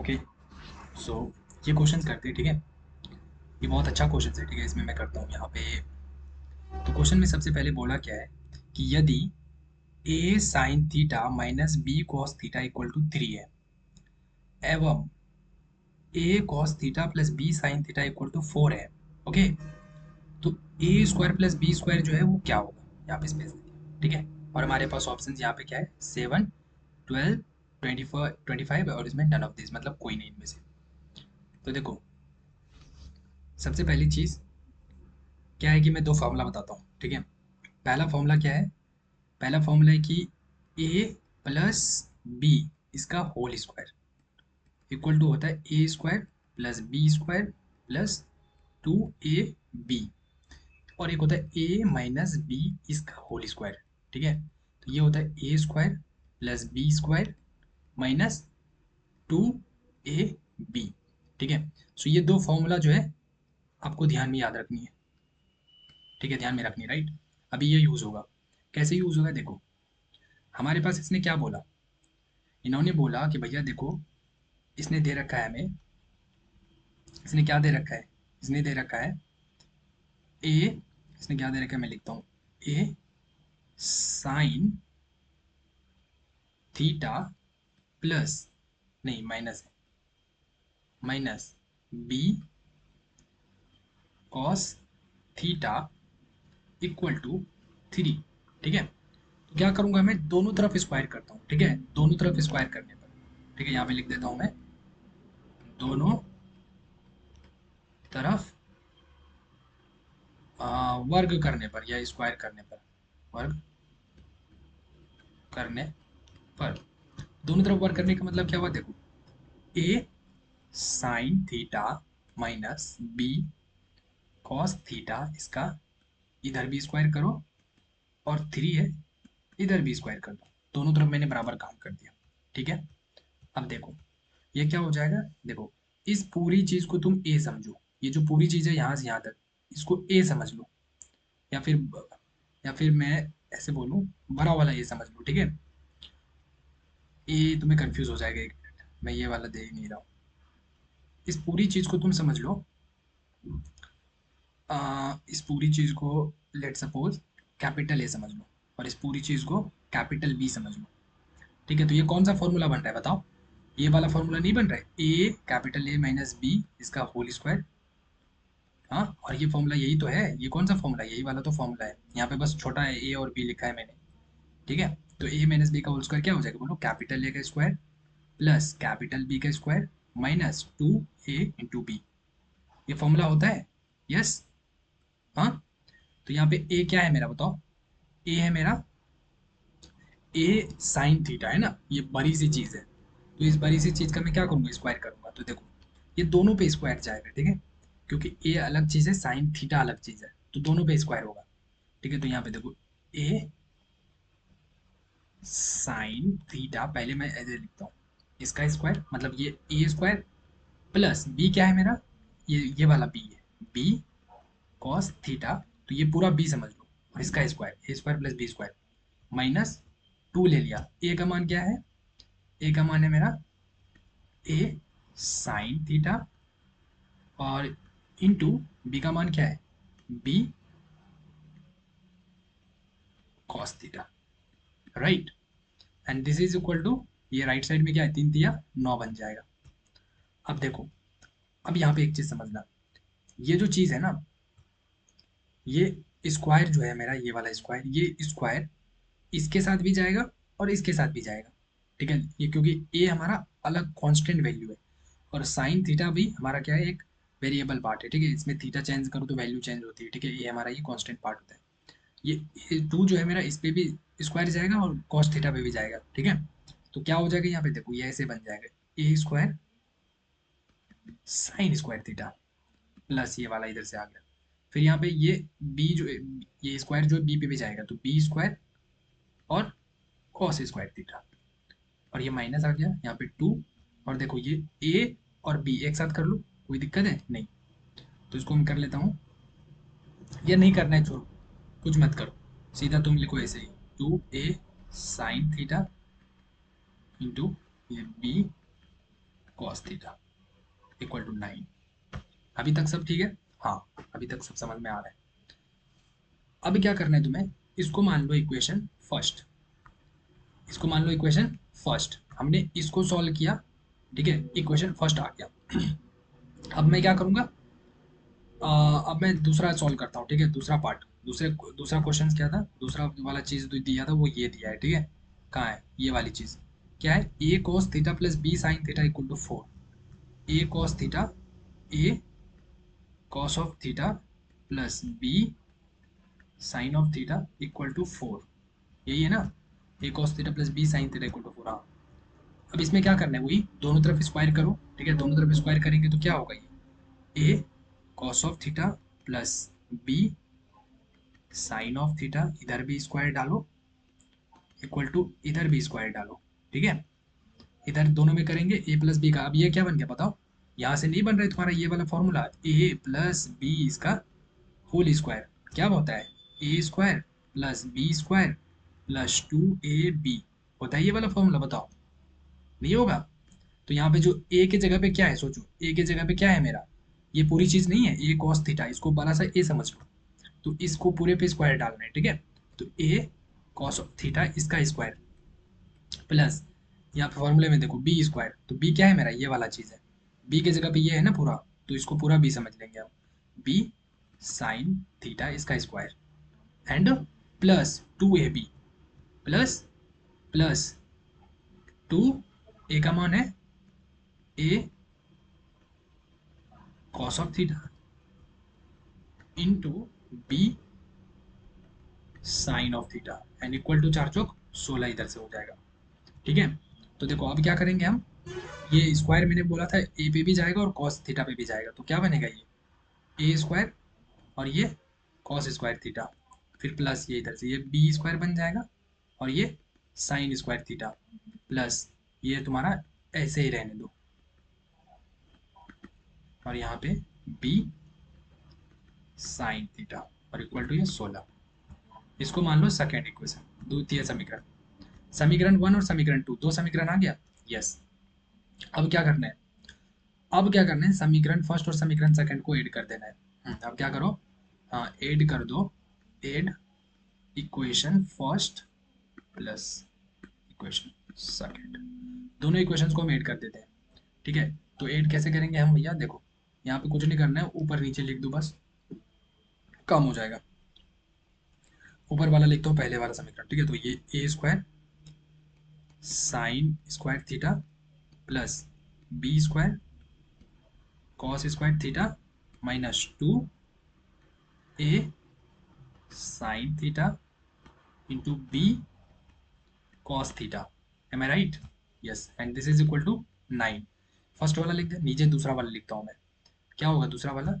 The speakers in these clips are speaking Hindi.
ओके, सो ये क्वेश्चन करते हैं, ठीक है। ये बहुत अच्छा क्वेश्चन है, ठीक है। इसमें मैं करता हूँ यहाँ पे। तो क्वेश्चन में सबसे पहले बोला क्या है कि यदि a sine theta minus B cos theta equal to 3 है एवं a cos theta plus b sine theta equal to 4 है, ओके, तो a square plus B square जो है वो क्या होगा, यहाँ पे स्पेस दे दिया, ठीक है। और हमारे पास ऑप्शन यहाँ पे क्या है, 7, 12, 24, 25 और इसमें नन ऑफ दिस, मतलब कोई नहीं इनमें से। तो देखो, सबसे पहली चीज़ क्या है कि मैं दो फार्मूला बताता हूँ, ठीक है। पहला फार्मूला क्या है, पहला फार्मूला है कि ए प्लस बी इसका होल स्क्वायर इक्वल टू होता है a square plus B square plus 2ab, और एक होता है ए माइनस बी इसका होल स्क्वायर, ठीक है। तो ये होता है a square plus B square minus 2ab, ठीक है। सो ये दो फॉर्मूला जो है आपको ध्यान में याद रखनी है, ठीक है, ध्यान में रखनी है, राइट। अभी ये यूज़ होगा, कैसे यूज़ होगा देखो। हमारे पास इसने क्या बोला, इन्होंने बोला कि भैया देखो, इसने दे रखा है हमें, इसने क्या दे रखा है, इसने दे रखा है ए, इसने क्या दे रखा है मैं लिखता हूँ, ए साइन थीटा प्लस, नहीं माइनस है, minus B cos theta equal to 3, ठीक है। तो क्या करूंगा मैं, दोनों तरफ स्क्वायर करता हूँ, ठीक है। दोनों तरफ स्क्वायर करने पर, ठीक है, यहाँ पे लिख देता हूँ मैं, दोनों तरफ वर्ग करने पर या स्क्वायर करने पर, वर्ग करने पर, दोनों तरफ वर्क करने का मतलब क्या हुआ देखो, a sine theta minus B cos theta, इसका इधर भी स्क्वायर करो, और 3 है इधर भी स्क्वायर कर दो, दोनों तरफ मैंने बराबर काम कर दिया, ठीक है। अब देखो ये क्या हो जाएगा, देखो इस पूरी चीज को तुम ए समझो, ये जो पूरी चीज है यहाँ से यहाँ तक, इसको ए समझ लो, या फिर मैं ऐसे बोलूँ, बड़ा वाला ए समझ लो, ठीक है। ए तुम्हें कंफ्यूज हो जाएगा, एक मिनट मैं ये वाला दे ही नहीं रहा हूँ। इस पूरी चीज को तुम समझ लो, इस पूरी चीज को लेट सपोज कैपिटल ए समझ लो, और इस पूरी चीज को कैपिटल बी समझ लो, ठीक है। तो ये कौन सा फॉर्मूला बन रहा है बताओ, ये वाला फॉर्मूला नहीं बन रहा है, ए कैपिटल ए माइनस बी इसका होल स्क्वायर, हाँ, और ये फॉर्मूला यही तो है, ये कौन सा फॉर्मूला है, यही वाला तो फॉर्मूला है। यहाँ पे बस छोटा है ए और बी लिखा है मैंने, ठीक है। तो ए माइनस बी का होल स्क्वायर क्या हो जाएगा बोलो, कैपिटल ए का स्क्वायर प्लस कैपिटल बी का square minus 2a into B, ये फॉर्मूला होता है, यस, हाँ। तो यहाँ पे ए क्या है मेरा बताओ, ए है मेरा ए साइन थीटा, है ना, ये बड़ी सी चीज है। तो इस बड़ी सी चीज का मैं क्या करूंगा, स्क्वायर करूंगा, तो देखो ये दोनों पे स्क्वायर जाएगा, ठीक है, क्योंकि ए अलग चीज है, साइन थीटा अलग चीज है, तो दोनों पे स्क्वायर होगा, ठीक है। तो यहाँ पे देखो ए साइन थीटा, पहले मैं ऐसे लिखता हूँ, इसका स्क्वायर मतलब ये ए स्क्वायर प्लस बी क्या है मेरा, ये वाला बी है, बी कॉस थीटा, तो ये पूरा बी समझ लो, और इसका square a square plus B square minus 2 ले लिया, ए का मान क्या है, ए का मान है मेरा ए साइन थीटा, और इनटू बी का मान क्या है, B cos theta, right. And this is equal to, ये राइट साइड में क्या है, 3 तिया 9 बन जाएगा। अब देखो, अब यहाँ पे एक चीज समझना, ये जो चीज है ना, ये स्क्वायर जो है मेरा, ये वाला स्क्वायर, ये स्क्वायर इसके साथ भी जाएगा और इसके साथ भी जाएगा, ठीक है। ये क्योंकि ए हमारा अलग कांस्टेंट वैल्यू है, और साइन थीटा भी हमारा क्या है, एक वेरिएबल पार्ट है, ठीक है। इसमें थीटा चेंज करो तो वैल्यू चेंज होती है, ठीक है, ये हमारा ये कांस्टेंट पार्ट होता है। ये 2 जो है मेरा, इस पे भी स्क्वायर जाएगा और कॉस थीटा पे भी जाएगा, ठीक है। तो क्या हो जाएगा यहाँ पे देखो, ये ऐसे बन जाएगा, a square sine square theta plus ये वाला इधर से आ गया, फिर यहाँ पे ये बी जो, ये स्क्वायर जो है बी पे भी जाएगा, तो बी स्क्वायर और कॉस स्क्वायर थीटा, और ये माइनस आ गया यहाँ पे 2, और देखो ये ए और बी एक साथ कर लो, कोई दिक्कत है नहीं, तो इसको मैं कर लेता हूँ, ये नहीं करना है, छोड़ो, कुछ मत करो, सीधा तुम लिखो ऐसे ही, 2a साइन थीटा इंटू ये B cos theta equal to 9। अभी तक सब ठीक है? हाँ, अभी तक सब समझ में आ रहा है। अब क्या करना है तुम्हें, इसको मान लो इक्वेशन फर्स्ट, इसको मान लो इक्वेशन फर्स्ट, हमने इसको सॉल्व किया, ठीक है, इक्वेशन फर्स्ट आ गया। अब मैं क्या करूंगा, अब मैं दूसरा सॉल्व करता हूँ, ठीक है, दूसरा पार्ट, दूसरा क्वेश्चन क्या था, दूसरा वाला चीज जो दिया था वो ये दिया है, ठीक है, कहाँ है ये वाली चीज, क्या है, a cos theta plus b sine theta equal to 4, a cos theta, a cos of theta plus b sine of theta equal to 4, यही है ना, a cos theta plus b sine theta equal to 4। हाँ, अब इसमें क्या करना है, वही दोनों तरफ स्क्वायर करो, ठीक है, दोनों तरफ स्क्वायर करेंगे तो क्या होगा, ये a cos of theta plus b sine of theta, इधर भी स्क्वायर डालो, इक्वल टू इधर भी स्क्वायर डालो, ठीक है, इधर दोनों में करेंगे ए प्लस बी का, अब ये क्या बन गया बताओ, यहाँ से नहीं बन रहा है तुम्हारा ये वाला फॉर्मूला, ए प्लस बी इसका होल स्क्वायर क्या होता है, a square plus B square plus 2ab होता है ये वाला फॉर्मूला, बताओ नहीं होगा। तो यहाँ पे जो ए के जगह पे क्या है, सोचो ए के जगह पे क्या है मेरा, ये पूरी चीज नहीं है, ए कॉस थीटा, इसको बड़ा सा ए समझ लो, तो इसको पूरे पे स्क्वायर डालना है, ठीक है, तो ए कॉस थीटा इसका स्क्वायर प्लस, यहाँ पे फॉर्मूले में देखो बी स्क्वायर, तो बी क्या है मेरा, ये वाला चीज है, बी के जगह पे ये है ना पूरा, तो इसको पूरा बी समझ लेंगे हम, बी साइन थीटा इसका square and plus 2ab plus plus 2, a का मान है a cos of theta into b sine of theta and equal to 4 चौक 16 इधर से हो जाएगा, ठीक है। तो देखो अब क्या करेंगे हम, ये स्क्वायर मैंने बोला था ए पे भी जाएगा और कॉस थीटा पे भी जाएगा, तो क्या बनेगा, ये ए स्क्वायर और ये कॉस स्क्वायर थीटा, फिर प्लस ये इधर से ये बी स्क्वायर बन जाएगा और ये साइन स्क्वायर थीटा प्लस ये तुम्हारा ऐसे ही रहने दो, और यहाँ पे बी साइन थीटा और इक्वल टू ये 16, इसको मान लो सेकेंड इक्वेशन, द्वितीय समीकरण, समीकरण 1 और समीकरण 2, दो समीकरण आ गया, यस। अब क्या करना है, अब क्या करना है, समीकरण फर्स्ट और समीकरण सेकंड को ऐड कर देना है, अब क्या करो, हाँ ऐड कर दो, add equation first plus equation second, दोनों इक्वेशंस को हम ऐड कर देते हैं, ठीक है। तो ऐड कैसे करेंगे हम भैया, देखो यहाँ पे कुछ नहीं करना है, ऊपर नीचे लिख दो बस, काम हो जाएगा, ऊपर वाला लिखता हूँ पहले वाला समीकरण, ठीक है, तो ये a square sine square theta plus B square cos square theta minus 2a sine theta into b cos theta, am I right, yes, and this is equal to 9। First वाला लिख दे, नीचे दूसरा वाला लिखता हूँ मैं, क्या होगा दूसरा वाला,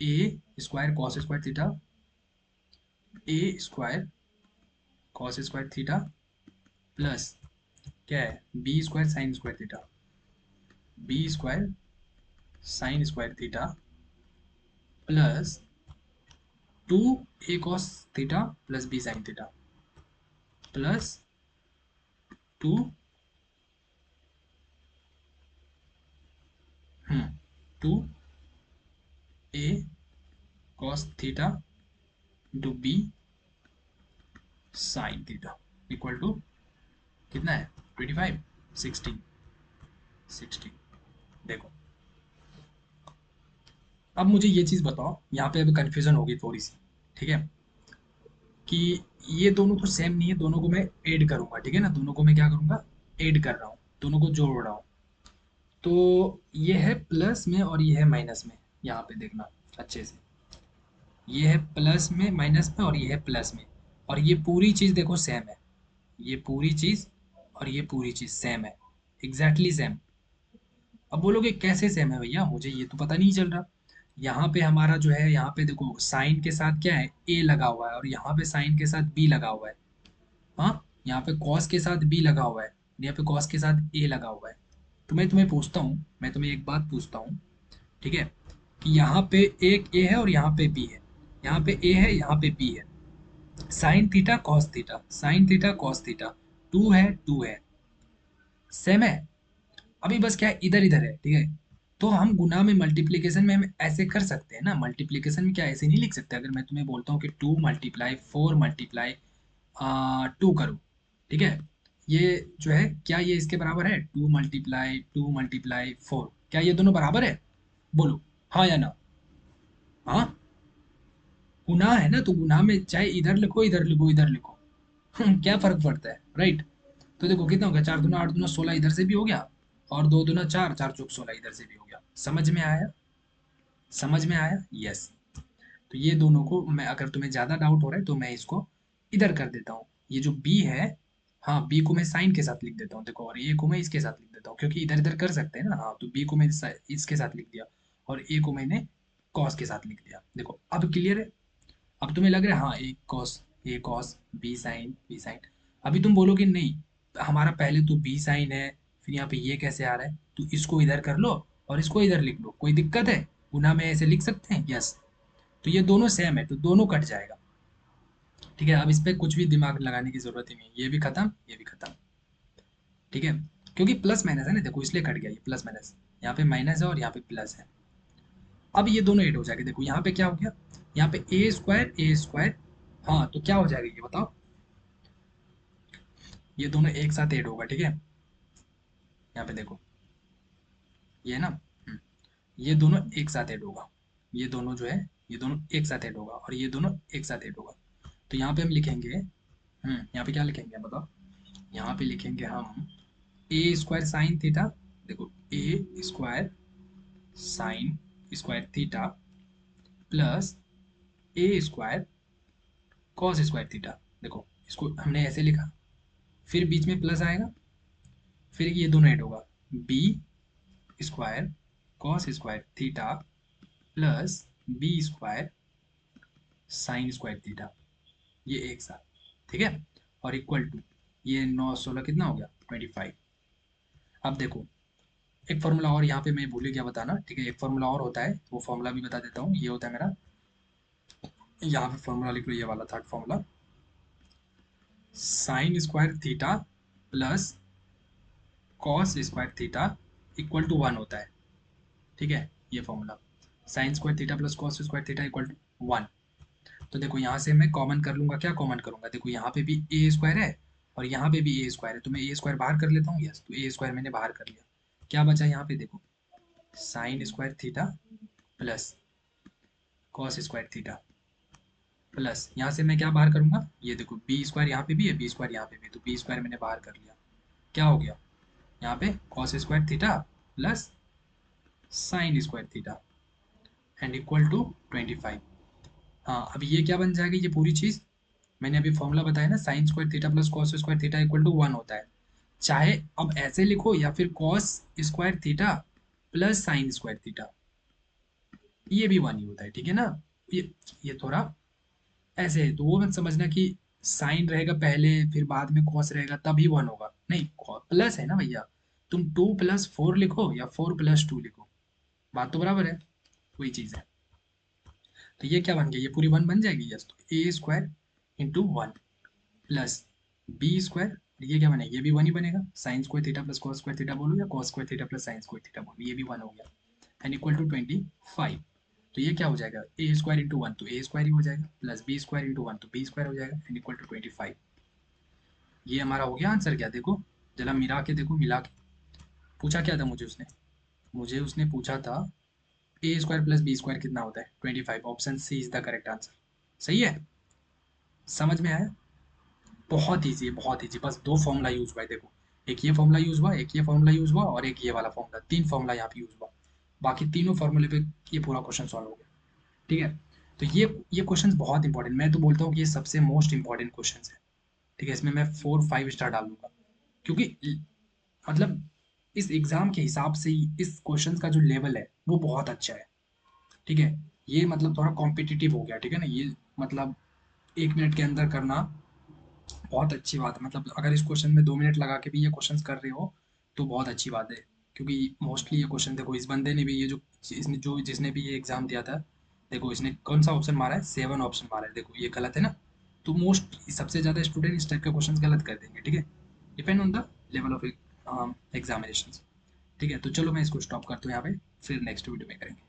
a square cos square theta, a square cos square theta plus क्या है b square sine square theta, b square sine square theta plus 2a cos theta plus b sin theta plus 2 2 a cos theta into b sin theta equal to कितना है 25 16 16। देखो अब मुझे ये चीज़ बताओ, यहाँ पे अभी कन्फ्यूजन होगी थोड़ी सी, ठीक है, कि ये दोनों तो सेम नहीं है, दोनों को मैं ऐड करूंगा, ठीक है ना, दोनों को मैं क्या करूंगा, ऐड कर रहा हूँ, दोनों को जोड़ रहा हूँ, तो ये है प्लस में और ये है माइनस में, यहाँ पे देखना अच्छे से, ये है प्लस में माइनस में और ये है प्लस में, और ये पूरी चीज़ देखो सेम है, ये पूरी चीज़ और ये पूरी चीज़ सेम है, एग्जैक्टली सेम। अब बोलोगे कैसे सेम है भैया, मुझे ये तो पता नहीं चल रहा, यहाँ पे हमारा जो है, यहाँ पे देखो साइन के साथ क्या है ए लगा हुआ है और यहाँ पे साइन के साथ बी लगा हुआ है, हाँ, यहाँ पे कॉस के साथ बी लगा हुआ है, यहाँ पे कॉस के साथ ए लगा हुआ है। तो मैं तुम्हें पूछता हूँ, मैं तुम्हें एक बात पूछता हूँ, ठीक है, कि यहाँ पे एक ए है और यहाँ पे बी है, यहाँ पे ए है यहाँ पे बी है, sine theta cos theta, sine theta cos theta, two है सेम है, अभी बस क्या है, इधर इधर है, ठीक है। तो हम गुना में, मल्टीप्लीकेशन में हम ऐसे कर सकते हैं ना, मल्टीप्लीकेशन में क्या ऐसे नहीं लिख सकते? अगर मैं तुम्हें बोलता हूँ कि 2 × 4 × 2 करो, ठीक है, ये जो है क्या ये इसके बराबर है? 2 × 4, क्या ये दोनों बराबर है? बोलो हाँ या ना। हाँ, गुना है ना, तो गुना में चाहे इधर लिखो, इधर लिखो, इधर लिखो, क्या फर्क पड़ता है, राइट? तो देखो कितना हो गया, 4 दूना 8 दूना 16 इधर से भी हो गया, और 2 दूना 4, 4 चौक 16 इधर से भी हो गया। समझ में आया? समझ में आया, यस। तो ये दोनों को मैं, अगर तुम्हें ज्यादा डाउट हो रहा है तो मैं इसको इधर कर देता हूँ। ये जो बी है, हाँ, बी को मैं साइन के साथ लिख देता हूँ, देखो, और ए को मैं इसके साथ लिख देता हूँ, क्योंकि इधर इधर कर सकते हैं ना। हाँ, तो बी को मैं इसके साथ लिख दिया, और ए को मैंने कॉस के साथ लिख दिया। देखो अब क्लियर है? अब तुम्हें लग रहा है हाँ, ए कॉस बी साइन। अभी तुम बोलोगे नहीं, हमारा पहले तो बी साइन है, फिर यहाँ पे ये कैसे आ रहा है? तो इसको इधर कर लो और इसको इधर लिख लो, कोई दिक्कत है? गुना में ऐसे लिख सकते हैं, यस। तो ये दोनों सेम है, तो दोनों कट जाएगा, ठीक है। अब इस पे कुछ भी दिमाग लगाने की जरूरत ही नहीं, ये भी खत्म, ये भी खत्म, ठीक है। क्योंकि प्लस माइनस है ना, देखो इसलिए कट गया ये प्लस माइनस, यहाँ पे माइनस है और यहाँ पे प्लस है। अब ये दोनों ऐड हो जाएंगे, देखो यहाँ पे क्या हो गया, यहाँ पे ए स्क्वायर, हाँ, तो क्या हो जाएगा ये बताओ? ये दोनों एक साथ ऐड होगा, ठीक है। यहाँ पे देखो, ये ना, ये दोनों एक साथ ऐड होगा, ये दोनों जो है, ये दोनों एक साथ ऐड होगा, और ये दोनों एक साथ ऐड होगा। तो यहाँ पे हम लिखेंगे, यहाँ पे क्या लिखेंगे बताओ? यहाँ पे लिखेंगे हम ए स्क्वायर साइन थीटा, देखो a square sine square theta plus a square cos square theta. देखो इसको हमने ऐसे लिखा, फिर बीच में प्लस आएगा, फिर ये दोनों ऐड होगा, B square cos square theta plus B square sine square theta, ये एक साथ, ठीक है। और इक्वल टू, ये 9 16 कितना हो गया? 25। अब देखो, एक फॉर्मूला और यहाँ पे मैं भूल ही गया बताना, ठीक है। एक फॉर्मूला और होता है, वो फॉर्मूला भी बता देता हूँ। ये होता है मेरा, यहाँ पे फॉर्मूला लिख लो, ये वाला third formula, sine square theta plus cos square theta equal to 1 होता है, ठीक है। ये formula, sine square theta plus cos square theta equal to 1। तो देखो यहाँ से मैं कॉमन कर लूंगा, क्या कॉमन करूंगा? देखो यहाँ पे भी ए स्क्वायर है और यहाँ पे भी ए स्क्वायर है, तो मैं ए स्क्वायर बाहर कर लेता हूँ, यस। तो ए स्क्वायर मैंने बाहर कर लिया, क्या बचा यहाँ पे? देखो sign square theta plus cos square theta plus, यहाँ से मैं क्या बाहर करूंगा? ये देखो बी स्क्वायर यहाँ पे भी है, बी स्क्वायर यहाँ पे भी, तो बी स्क्वायर मैंने बाहर कर लिया। क्या हो गया यहाँ पे? Cos square theta plus sine square theta and equal to 25। हाँ, अब ये क्या बन जाएगा? ये पूरी चीज मैंने अभी फॉर्मूला बताया ना, sine square theta plus cos square theta equal to 1 होता है। चाहे अब ऐसे लिखो या फिर cos square theta plus sine square theta, ये भी 1 ही होता है, ठीक है ना। ये थोड़ा ऐसे है, तो वो मत समझना कि साइन रहेगा पहले फिर बाद में कॉस रहेगा तभी 1 होगा, नहीं, प्लस है ना भैया। तुम 2 + 4 लिखो या 4 + 2 लिखो, बात तो बराबर है, वही चीज है। तो ये क्या बन गया? ये पूरी 1 बन जाएगी, यस। तो a square into 1 plus B square, ये क्या बनेगा? ये भी 1 ही बनेगा, sine square theta plus cos square theta बोलो या cos square theta plus sine square theta बोलो, ये भी 1 हो गया एंड इक्वल टू 25। तो ये क्या हो जाएगा? ए स्क्वायर इंटू 1 तो ए स्क्वायर ही हो जाएगा, प्लस बी स्क्वायर इंटू 1 तो बी स्क्वायर हो जाएगा एंड इक्वल टू 25। ये हमारा हो गया आंसर। क्या देखो, जरा मिला के देखो, मिला के। पूछा क्या था मुझे उसने? मुझे उसने पूछा था A square plus B square कितना होता है? 25। Option C is the correct answer. सही है, समझ में आया? बहुत ईजी है, बहुत ईजी। बस 2 फॉर्मूला यूज हुआ है, देखो, एक ये फॉर्मूला यूज हुआ, एक ये फॉर्मूला यूज हुआ, और एक ये वाला फॉर्मूला, 3 फॉर्मूला यहाँ पे यूज हुआ। बाकी तीनों फॉर्मूले पे ये पूरा क्वेश्चन सॉल्व हो गया, ठीक है। तो ये क्वेश्चन बहुत इंपॉर्टेंट, मैं तो बोलता हूँ कि ये सबसे मोस्ट इंपॉर्टेंट क्वेश्चन है, ठीक है। इसमें मैं 4 5 स्टार डाल दूंगा, क्योंकि मतलब इस एग्जाम के हिसाब से ही इस क्वेश्चन का जो लेवल है वो बहुत अच्छा है, ठीक है। ये मतलब थोड़ा कॉम्पिटिटिव हो गया, ठीक है ना। ये मतलब 1 मिनट के अंदर करना बहुत अच्छी बात है, मतलब अगर इस क्वेश्चन में 2 मिनट लगा के भी ये क्वेश्चन कर रहे हो तो बहुत अच्छी बात है। क्योंकि मोस्टली ये क्वेश्चन, देखो इस बंदे ने भी ये जो इसने जो जिसने भी ये एग्जाम दिया था, देखो इसने कौन सा ऑप्शन मारा है? 7 ऑप्शन मारा है, देखो ये गलत है ना। तो मोस्ट सबसे ज़्यादा स्टूडेंट इस टाइप के क्वेश्चन गलत कर देंगे, ठीक है। Depend on the level of examination. ठीक है, तो चलो मैं इसको स्टॉप करता हूँ यहाँ पे, फिर नेक्स्ट वीडियो में करेंगे।